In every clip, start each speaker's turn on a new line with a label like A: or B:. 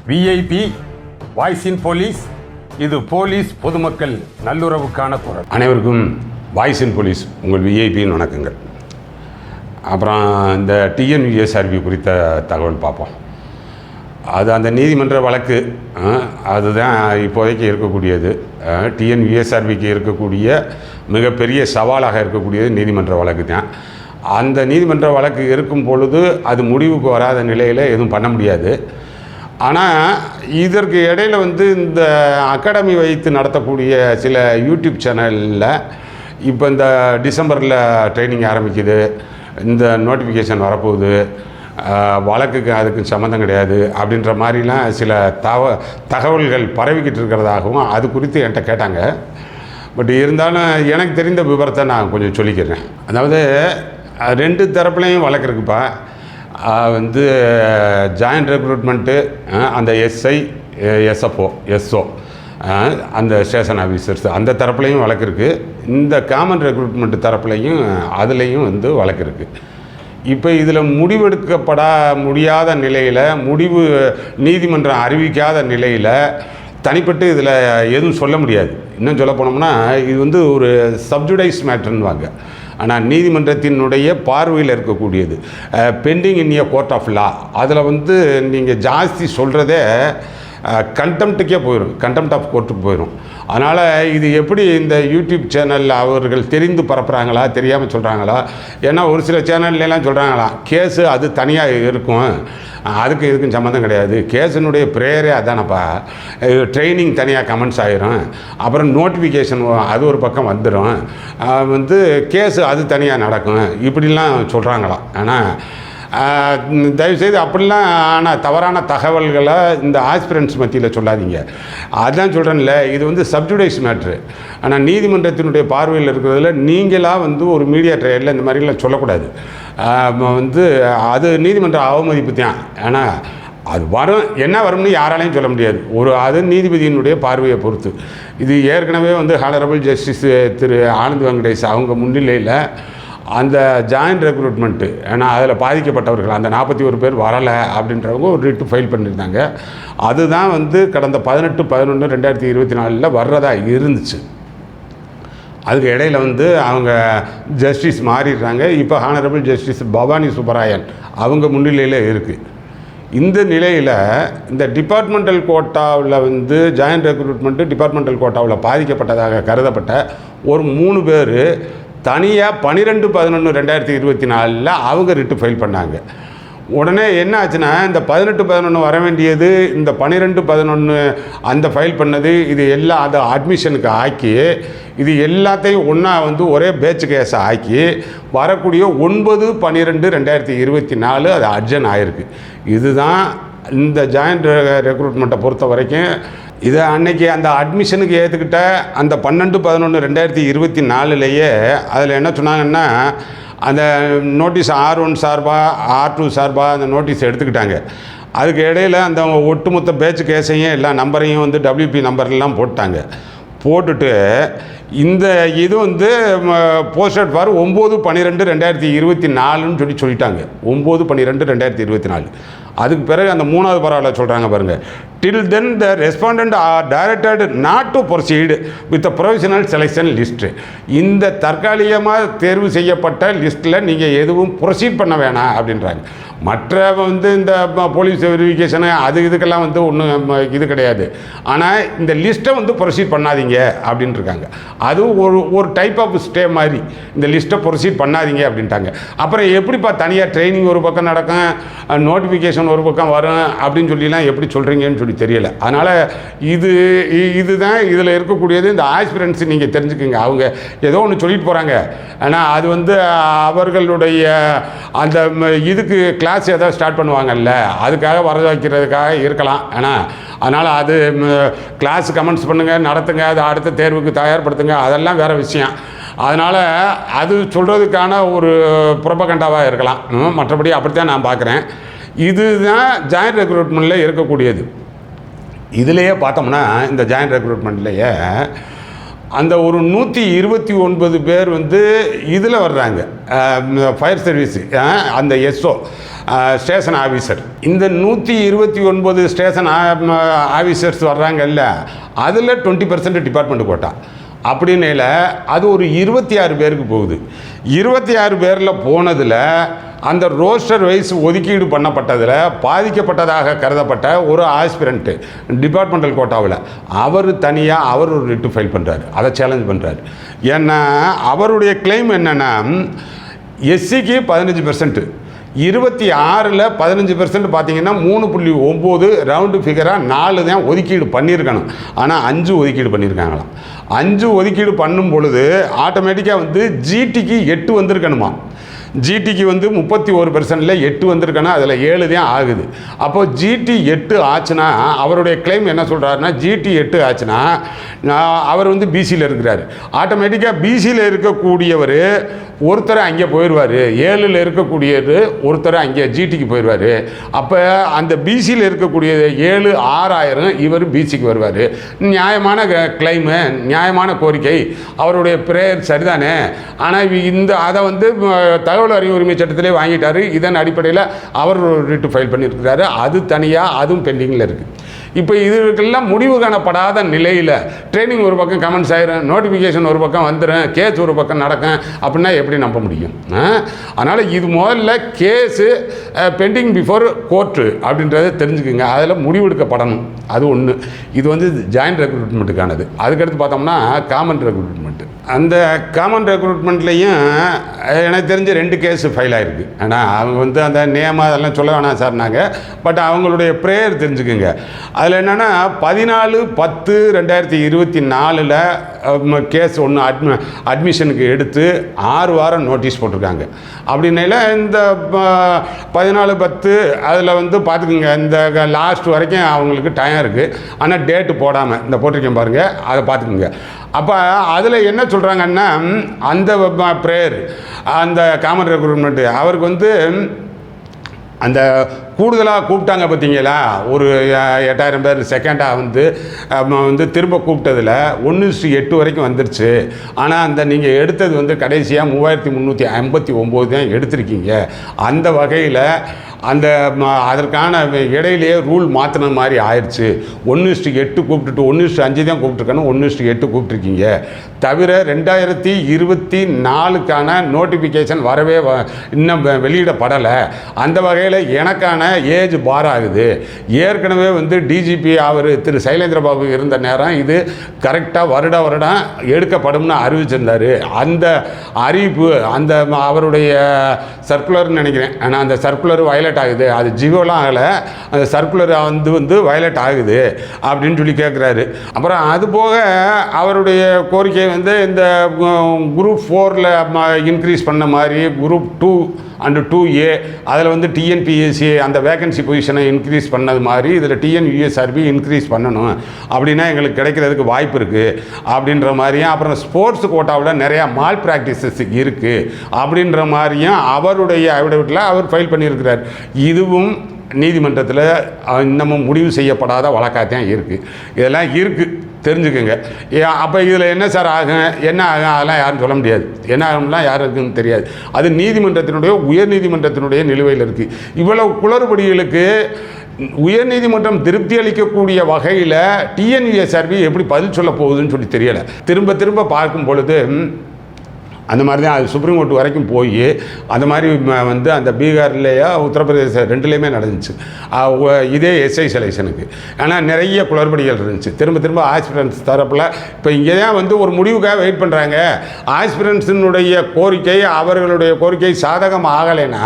A: VIP voice இன் police. இது police பொதுமக்கள் நல்லுறவுக்கான குரல். அனைவருக்கும் வாய்ஸ் இன் போலீஸ் உங்கள் விஐபின்னு வணக்கங்கள். அப்புறம் இந்த டிஎன்யூஎஸ்ஆர்பி குறித்த தகவல் பார்ப்போம். அது அந்த நீதிமன்ற வழக்கு, அதுதான் இப்போதைக்கு இருக்கக்கூடியது. டிஎன்யூஎஸ்ஆர்பிக்கு இருக்கக்கூடிய மிகப்பெரிய சவாலாக இருக்கக்கூடியது நீதிமன்ற வழக்கு தான். அந்த நீதிமன்ற வழக்கு இருக்கும் பொழுது அது முடிவுக்கு வராத நிலையில் எதுவும் பண்ண முடியாது. ஆனால் இதற்கு இடையில் இந்த அகாடமி வைத்து நடத்தக்கூடிய சில யூடியூப் சேனலில் இப்போ இந்த டிசம்பரில் ட்ரைனிங் ஆரம்பிக்குது, இந்த நோட்டிஃபிகேஷன் வரப்போகுது, வழக்குக்கு அதுக்கு சம்மந்தம் கிடையாது அப்படின்ற மாதிரிலாம் சில தகவல்கள் பரவிக்கிட்டு இருக்கிறதாகவும் அது குறித்து என்கிட்ட கேட்டாங்க. பட் இருந்தாலும் எனக்கு தெரிந்த விவரத்தை நான் கொஞ்சம் சொல்லிக்கிறேன். அதாவது ரெண்டு தரப்புலையும் வழக்கு இருக்குப்பா. ஜாயிண்ட் ரெக்ரூட்மெண்ட்டு, அந்த எஸ்ஐ எஸ்ஓ அந்த ஸ்டேஷன் ஆஃபீஸர்ஸ் அந்த தரப்புலையும் வழக்கு இருக்குது. இந்த காமன் ரெக்ரூட்மெண்ட் தரப்புலையும் அதுலேயும் வழக்கு இருக்குது. இப்போ இதில் முடிவெடுக்கப்பட முடியாத நிலையில், முடிவு நீதிமன்றம் அறிவிக்காத நிலையில் தனிப்பட்டு இதில் எதுவும் சொல்ல முடியாது. இன்னும் சொல்ல போனோம்னா இது ஒரு சப்ஜுடைஸ் மேட்டர்னுவாங்க. ஆனால் நீதிமன்றத்தினுடைய பார்வையில் இருக்கக்கூடியது, pending in a court of law. அதில் நீங்கள் ஜாஸ்தி சொல்கிறதே கண்டெம்ட்டுக்கே போயிடும், கண்டெம்ட் ஆஃப் கோர்ட்டுக்கு போயிடும். அதனால் இது எப்படி இந்த யூடியூப் சேனலில் அவர்கள் தெரிந்து பரப்புகிறாங்களா தெரியாமல் சொல்கிறாங்களா? ஏன்னா ஒரு சில சேனல்லாம் சொல்கிறாங்களாம், கேஸு அது தனியாக இருக்கும், அதுக்கு இதுக்கும் சம்மந்தம் கிடையாது, கேஸினுடைய ப்ரேயரே அதானப்பா, ட்ரைனிங் தனியாக கமெண்ட்ஸ் ஆகிரும், அப்புறம் நோட்டிஃபிகேஷன் அது ஒரு பக்கம் வந்துடும், கேஸு அது தனியாக நடக்கும், இப்படிலாம் சொல்கிறாங்களாம். ஆனால் தயவுசெய்து அப்படிலாம் ஆனால் தவறான தகவல்களை இந்த ஆஸ்பிரண்ட்ஸ் மத்தியில் சொல்லாதீங்க. அதுதான் சொல்கிறேன்ல, இது சப்ஜுடைஸ் மேட்ரு. ஆனால் நீதிமன்றத்தினுடைய பார்வையில் இருக்கிறதுல நீங்களாக ஒரு மீடியா ட்ரையலில் இந்த மாதிரிலாம் சொல்லக்கூடாது. அது நீதிமன்ற அவமதிப்பு தான். ஆனால் அது வரும், என்ன வரும்னு யாராலையும் சொல்ல முடியாது. அது நீதிபதியினுடைய பார்வையை பொறுத்து. இது ஏற்கனவே ஹானரபிள் ஜஸ்டிஸ் திரு ஆனந்த் வெங்கடேஷ் அவங்க முன்னிலையில் அந்த ஜாயிண்ட் ரெக்ரூட்மெண்ட்டு, ஏன்னா அதில் பாதிக்கப்பட்டவர்கள் அந்த 41 பேர் வரலை அப்படின்றவங்க ஒரு ரிட்டு ஃபைல் பண்ணியிருந்தாங்க. அதுதான் கடந்த 18/11/2024 வர்றதா இருந்துச்சு. அதுக்கு இடையில் அவங்க ஜஸ்டிஸ் மாறிடுறாங்க. இப்போ ஹானரபிள் ஜஸ்டிஸ் பவானி சுப்பராயன் அவங்க முன்னிலையில் இருக்குது. இந்த நிலையில் இந்த டிபார்ட்மெண்டல் கோட்டாவில் ஜாயிண்ட் ரெக்ரூட்மெண்ட்டு டிபார்ட்மெண்டல் கோட்டாவில் பாதிக்கப்பட்டதாக கருதப்பட்ட ஒரு 3 பேர் தனியாக 12/11/2024 அவங்க ரிட்டு ஃபைல் பண்ணாங்க. உடனே என்ன ஆச்சுன்னா, இந்த 18/11 வர வேண்டியது இந்த 12/11 அந்த ஃபைல் பண்ணது, இது எல்லாம் அதை அட்மிஷனுக்கு ஆக்கி இது எல்லாத்தையும் ஒன்றா ஒரே பேட்ச் கேஸை ஆக்கி வரக்கூடிய 9/12/2024 அது அட்ஜன் ஆகிருக்கு. இதுதான் இந்த ஜாயிண்ட் ரெக்ரூட்மெண்ட்டை பொறுத்த வரைக்கும். இதை அன்னைக்கு அந்த அட்மிஷனுக்கு ஏற்றுக்கிட்ட அந்த 12/11/2024 அதில் என்ன சொன்னாங்கன்னா, அந்த நோட்டீஸ் R1 சார்பாக R2 சார்பாக அந்த நோட்டீஸ் எடுத்துக்கிட்டாங்க. அதுக்கு இடையில் அந்த ஒட்டுமொத்த பேட்ச் கேஸையும் எல்லா நம்பரையும் WP நம்பர்லாம் போட்டாங்க. போட்டுட்டு இந்த இது போஸ்டட் ஃபார் 9/12/2024 சொல்லிட்டாங்க. 9/12/2024. அதுக்கு பிறகு அந்த 3வது பரவாயில்ல சொல்கிறாங்க பாருங்கள், till then the respondent are directed not to proceed with the provisional selection list. இந்த தற்காலிகமாக தேர்வு செய்யப்பட்ட லிஸ்ட்டில் நீங்கள் எதுவும் ப்ரொசீட் பண்ண வேணாம் அப்படின்றாங்க. மற்ற இந்த போலீஸ் வெரிஃபிகேஷனு இதுக்கெல்லாம் ஒன்றும் இது கிடையாது. ஆனால் இந்த லிஸ்ட்டை ப்ரொசீட் பண்ணாதீங்க அப்படின்ட்டு இருக்காங்க. அது ஒரு டைப் ஆஃப் ஸ்டே மாதிரி, இந்த லிஸ்ட்டை ப்ரொசீட் பண்ணாதீங்க அப்படின்ட்டாங்க. அப்புறம் எப்படிப்பா தனியாக ட்ரைனிங் ஒரு பக்கம் நடக்கும், நோட்டிஃபிகேஷன் ஒரு பக்கம் வரும் அப்படின்னு சொல்லிலாம் எப்படி சொல்கிறீங்கன்னு சொல்லி தெரியலை. அதனால் இதுதான் இதில் இருக்கக்கூடியது. இந்த ஆஸ்பிரன்ஸ் நீங்கள் தெரிஞ்சுக்குங்க. அவங்க ஏதோ ஒன்று சொல்லிட்டு போகிறாங்க. ஆனால் அது அவர்களுடைய அந்த இதுக்கு கிளாஸ் ஏதாவது ஸ்டார்ட் பண்ணுவாங்கல்ல, அதுக்காக வர வைக்கிறதுக்காக இருக்கலாம். அதனால் அது கிளாஸ் கமெண்ட்ஸ் பண்ணுங்கள், நடத்துங்க, அது அடுத்த தேர்வுக்கு தயார்படுத்துங்க, அதெல்லாம் வேறு விஷயம். அதனால் அது சொல்கிறதுக்கான ஒரு புரபகண்டாவாக இருக்கலாம். மற்றபடி அப்படித்தான் நான் பார்க்குறேன். இதுதான் ஜாயிண்ட் ரெக்ரூட்மெண்ட்டில் இருக்கக்கூடியது. இதிலேயே பார்த்தோம்னா இந்த ஜாயிண்ட் ரெக்ரூட்மெண்ட்லேயே அந்த ஒரு 129 பேர் வந்து இதில் வர்றாங்க, ஃபயர் சர்வீஸ், அந்த எஸ்ஓ ஸ்டேஷன் ஆஃபீஸர். இந்த 129 ஸ்டேஷன் ஆஃபீஸர்ஸ் வர்றாங்கல்ல, அதில் 20% டிபார்ட்மெண்ட் கோட்டா அப்படின்னையில் அது ஒரு 26 பேருக்கு போகுது. 26 பேரில் போனதில் அந்த ரோஸ்டர் வைஸ் ஒதுக்கீடு பண்ணப்பட்டதில் பாதிக்கப்பட்டதாக கருதப்பட்ட ஒரு ஆஸ்பிரண்ட்டு டிபார்ட்மெண்டல் கோட்டாவில் அவர் தனியாக அவர் ஒரு ரிட்டு ஃபைல் பண்ணுறாரு, அதை சேலஞ்ச் பண்ணுறாரு. ஏன்னா அவருடைய கிளைம் என்னென்னா, எஸ்சிக்கு 15%, 26ல் 15% பார்த்தீங்கன்னா 3.9 ரவுண்டு ஃபிகராக 4 தான் ஒதுக்கீடு பண்ணியிருக்கணும். ஆனால் 5 ஒதுக்கீடு பண்ணியிருக்காங்களாம். 5 ஒதுக்கீடு பண்ணும் பொழுது ஆட்டோமேட்டிக்காக வந்து ஜிடிக்கு 8 வந்திருக்கணுமா. ஜிடிக்கு வந்து 31%ல் 8 வந்திருக்கணும், அதில் 7 தான் ஆகுது. அப்போது ஜிடி 8 ஆச்சுன்னா அவருடைய கிளைம் என்ன சொல்கிறாருன்னா, ஜிடி 8 ஆச்சுன்னா அவர் வந்து பிசியில் இருக்கிறார். ஆட்டோமேட்டிக்காக பிசியில் இருக்கக்கூடியவர் ஒருத்தர் அங்கே போயிடுவார், 7ல் இருக்கக்கூடியது ஒருத்தர் அங்கே ஜிடிக்கு போயிடுவார். அப்போ அந்த பிசியில் இருக்கக்கூடிய 7 6000 இவர் பிசிக்கு வருவார். நியாயமான கிளைமு, நியாயமான கோரிக்கை, அவருடைய பிரேயர் சரிதானே. ஆனால் இந்த அதை வந்து தகவல் அறிவு உரிமை சட்டத்திலே வாங்கிட்டார். இதன் அடிப்படையில் அவர் ரிட்டு ஃபைல் பண்ணியிருக்கிறாரு. அது தனியாக, அதுவும் பெண்டிங்கில் இருக்குது. இப்போ இதுக்கெல்லாம் முடிவு காணப்படாத நிலையில் ட்ரைனிங் ஒரு பக்கம் கமெண்ட்ஸ் ஆயிரும், நோட்டிஃபிகேஷன் ஒரு பக்கம் வந்துடும், கேஸ் ஒரு பக்கம் நடக்கும். அப்படின்னா எப்படி நம்ப முடியும்? அதனால் இது முதல்ல கேஸு பெண்டிங் பிஃபோர் கோர்ட்டு அப்படின்றத தெரிஞ்சுக்குங்க. அதில் முடிவெடுக்கப்படணும். அது ஒன்று. இது வந்து ஜாயின்ட் ரெக்ரூட்மெண்ட்டுக்கானது. அதுக்கடுத்து பார்த்தோம்னா காமன் ரெக்ரூட்மெண்ட்டு. அந்த காமன் ரெக்ரூட்மெண்ட்லேயும் எனக்கு தெரிஞ்ச 2 கேஸ் ஃபைல் ஆகிருக்கு. ஆனால் அவங்க வந்து அந்த நேம் அதெல்லாம் சொல்ல வேணாம் சார் நாங்கள், பட் அவங்களுடைய ப்ரேயர் தெரிஞ்சுக்குங்க. அதில் என்னென்னா 14/10/2024 கேஸ் ஒன்று அட்மிஷனுக்கு எடுத்து 6 வாரம் நோட்டீஸ் போட்டிருக்காங்க. அப்படின்னால இந்த 14/10 அதில் வந்து பார்த்துக்குங்க, இந்த லாஸ்ட் வரைக்கும் அவங்களுக்கு டைம் இருக்குது. ஆனால் டேட்டு போடாமல் இந்த போட்டிருக்கேன் பாருங்கள், அதை பார்த்துக்குங்க. அப்போ அதில் என்ன சொல்கிறாங்கன்னா, அந்த ப்ரேயர் அந்த காமன் ரெக்ரூட்மெண்ட்டு அவருக்கு வந்து அந்த கூடுதலாக கூப்பிட்டாங்க பார்த்தீங்களா, ஒரு 8000 பேர் செகண்டாக வந்து திரும்ப கூப்பிட்டதில் 1:8 வரைக்கும் வந்துருச்சு. ஆனால் அந்த நீங்கள் எடுத்தது வந்து கடைசியாக 3359 தான் எடுத்திருக்கீங்க. அந்த வகையில் அந்த அதற்கான இடையிலேயே ரூல் மாற்றின மாதிரி ஆயிடுச்சு. 1:8 கூப்பிட்டுட்டு 1:5 தான் கூப்பிட்டுருக்கணும், 1:8 கூப்பிட்ருக்கீங்க. தவிர 2024க்கான நோட்டிஃபிகேஷன் வரவே இன்னும் வெளியிடப்படலை. அந்த வகையில் எனக்கான ஏஜ் பார் ஆகுது. ஏற்கனவே வந்து டிஜிபி அவர் திரு சைலேந்திரபாபு இருந்த நேரம் இது கரெக்டாக வருடம் எடுக்கப்படும்னு அறிவிச்சிருந்தார். அந்த அறிவிப்பு அந்த அவருடைய சர்க்குலர்னு நினைக்கிறேன். ஆனால் அந்த சர்க்குலர் வயலேட் ஆகுது, அது ஜியோலாம் ஆகலை, அந்த சர்க்குலர் வந்து வயலேட் ஆகுது அப்படின்னு சொல்லி கேட்குறாரு. அப்புறம் அதுபோக அவருடைய கோரிக்கை வந்து இந்த குரூப் 4ல் இன்க்ரீஸ் பண்ண மாதிரி குரூப் 2 and 2A அதில் வந்து டிஎன்பிஎஸ்சி அந்த வேகன்சி பொசிஷனை இன்க்ரீஸ் பண்ணது மாதிரி இதில் டிஎன்யூஎஸ்ஆர்பி இன்க்ரீஸ் பண்ணணும். அப்படின்னா எங்களுக்கு கிடைக்கிறதுக்கு வாய்ப்பு இருக்குது அப்படின்ற மாதிரியும், அப்புறம் ஸ்போர்ட்ஸ் கோட்டாவில் நிறையா மால் ப்ராக்டிசஸ் இருக்குது அப்படின்ற மாதிரியும் அவருடைய அஃபிடவிட்டில் அவர் ஃபைல் பண்ணியிருக்கிறார். இதுவும் நீதிமன்றத்தில் இன்னமும் முடிவு செய்யப்படாத வழக்காகத்தான் இருக்குது. இதெல்லாம் இருக்குது, தெரிஞ்சுக்குங்க. அப்போ இதில் என்ன சார் ஆகும், என்ன ஆகும், அதெல்லாம் யாரும் சொல்ல முடியாது. என்ன ஆகும்லாம் யாருக்குன்னு தெரியாது. அது நீதிமன்றத்தினுடைய உயர் நீதிமன்றத்தினுடைய நிலுவையில் இருக்குது. இவ்வளவு குளறுபடிகளுக்கு உயர்நீதிமன்றம் திருப்தி அளிக்கக்கூடிய வகையில் டிஎன்யூஎஸ்ஆர்பி எப்படி பதில் சொல்ல போகுதுன்னு சொல்லி தெரியலை. திரும்ப பார்க்கும் பொழுது அந்த மாதிரி தான் அது சுப்ரீம் கோர்ட் வரைக்கும் போய் அந்த மாதிரி வந்து அந்த பீகார்லேயோ உத்தரப்பிரதேச 2லேயுமே நடந்துச்சு இதே எஸ்ஐ செலெக்ஷனுக்கு. ஆனால் நிறைய குளறுபடிகள் இருந்துச்சு. திரும்ப ஆஸ்பிரன்ஸ் தரப்பில் இப்போ இங்கே தான் வந்து ஒரு முடிவுக்காக வெயிட் பண்ணுறாங்க. ஆஸ்பிரன்ஸினுடைய கோரிக்கை, அவர்களுடைய கோரிக்கை சாதகம் ஆகலைன்னா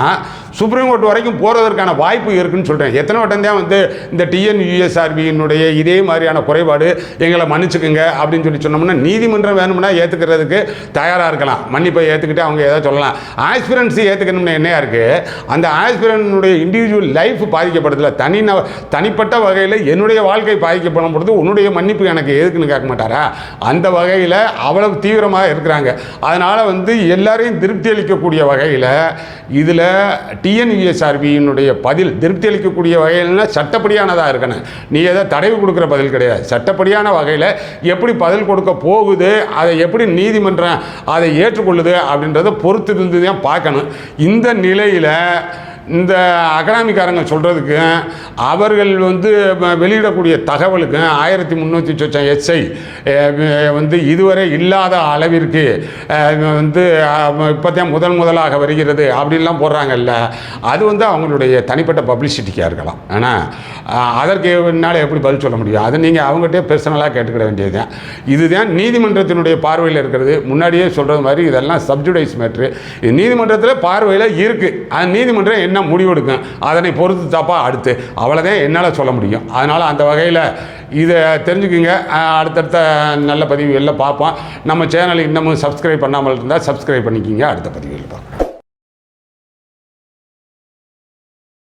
A: சுப்ரீம் கோர்ட் வரைக்கும் போகிறதற்கான வாய்ப்பு இருக்குதுன்னு சொல்கிறேன். எத்தனை வட்டம் தான் வந்து இந்த டிஎன்யூஎஸ்ஆர்பியினுடைய இதே மாதிரியான குறைபாடு எங்களை மன்னிச்சுக்குங்க அப்படின்னு சொல்லி சொன்னோம்னா நீதிமன்றம் வேணும்னா ஏற்றுக்கிறதுக்கு தயாராக இருக்கலாம். மன்னிப்பை ஏற்றுக்கிட்டு அவங்க ஏதோ சொல்லலாம். ஆஸ்பிரன்ஸு ஏற்றுக்கணும்னு என்னையா இருக்குது, அந்த ஆஸ்பிரனுடைய இண்டிவிஜுவல் லைஃப் பாதிக்கப்படுதில்ல, தனிப்பட்ட வகையில் என்னுடைய வாழ்க்கை பாதிக்கப்படும் பொழுது உன்னுடைய மன்னிப்பு எனக்கு எதுக்குன்னு கேட்க மாட்டாரா? அந்த வகையில் அவ்வளவு தீவிரமாக இருக்கிறாங்க. அதனால் வந்து எல்லாரையும் திருப்தி அளிக்கக்கூடிய வகையில் இதில் டிஎன்யூஎஸ்ஆர்பியினுடைய பதில் திருப்தி அளிக்கக்கூடிய வகையில்னா சட்டப்படியானதாக இருக்கணும். நீ ஏதோ தடவி கொடுக்குற பதில் கிடையாது. சட்டப்படியான வகையில் எப்படி பதில் கொடுக்க போகுது, அதை எப்படி நீதிமன்றம் அதை ஏற்றுக்கொள்ளுது அப்படின்றத பொறுத்து இருந்து தான் பார்க்கணும். இந்த நிலையில் இந்த அகாடமிக்காரங்க சொல்கிறதுக்கு அவர்கள் வெளியிடக்கூடிய தகவலுக்கு 1300 சொச்சம் எஸ்ஐ இதுவரை இல்லாத அளவிற்கு இப்போதான் முதலாக வருகிறது அப்படின்லாம் போடுறாங்கல்ல, அது அவங்களுடைய தனிப்பட்ட பப்ளிசிட்டிக்காக இருக்கலாம். ஆனால் அதற்கு என்னால் எப்படி பதில் சொல்ல முடியும்? அதை நீங்கள் அவங்ககிட்டே பர்சனலாக கேட்டுக்கிட வேண்டியது தான். இதுதான் நீதிமன்றத்தினுடைய பார்வையில் இருக்கிறது. முன்னாடியே சொல்கிறது மாதிரி இதெல்லாம் சப்ஜுடைஸ் மேட்ரு. இது நீதிமன்றத்தில் பார்வையில் இருக்குது. அது நீதிமன்றம் என்ன முடிவெடுக்கும், அதனை பொறுத்து தப்பாக அடுத்து அவ்வளோதான் என்னால் சொல்ல முடியும். அதனால் அந்த வகையில் இதை தெரிஞ்சுக்குங்க. அடுத்தடுத்த நல்ல பதிவுகளில் பார்ப்போம். நம்ம சேனல் இன்னமும் சப்ஸ்கிரைப் பண்ணாமல் இருந்தால் சப்ஸ்கிரைப் பண்ணிக்கிங்க. அடுத்த பதிவுகளில் பார்ப்போம்.